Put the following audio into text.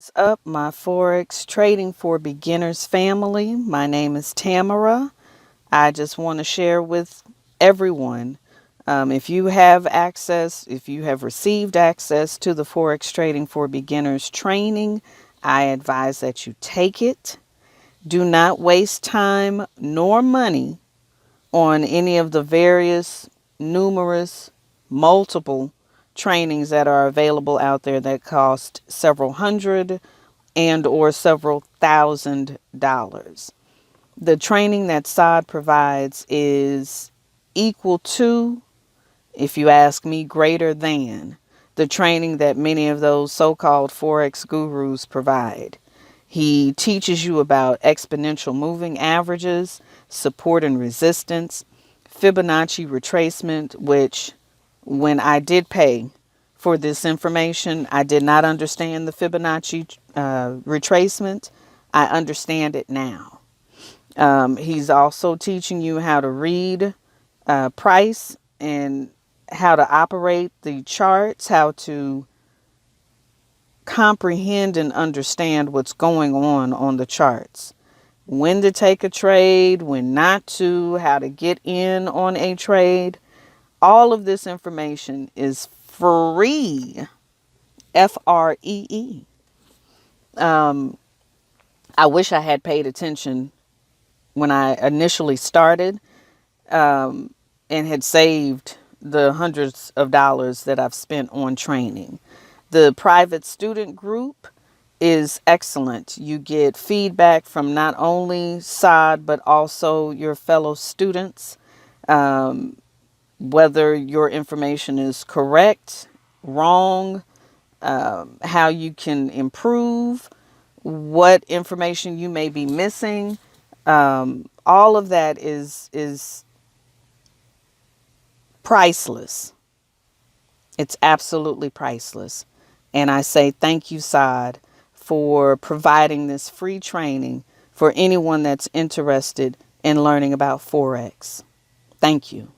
What's up, my Forex Trading for Beginners family? My name is Tamara. I just want to share with everyone, if you have access, if you have received access to the Forex Trading for Beginners training, I advise that you take it. Do not waste time nor money on any of the various, numerous, multiple trainings that are available out there that cost several hundred and or several $1,000s. The training that Saad provides is equal to, if you ask me, greater than the training that many of those so-called Forex gurus provide. He teaches you about exponential moving averages, support and resistance, Fibonacci retracement, which when I did pay for this information, I did not understand the Fibonacci retracement. I understand it now. He's also teaching you how to read price and how to operate the charts, how to comprehend and understand what's going on the charts. When to take a trade, when not to, how to get in on a trade. All of this information is free. Free. I wish I had paid attention when I initially started and had saved the hundreds of dollars that I've spent on training. The private student group is excellent. You get feedback from not only Saad, but also your fellow students, whether your information is correct, wrong, how you can improve, what information you may be missing. All of that is priceless. It's absolutely priceless. And I say thank you, Saad, for providing this free training for anyone that's interested in learning about Forex. Thank you.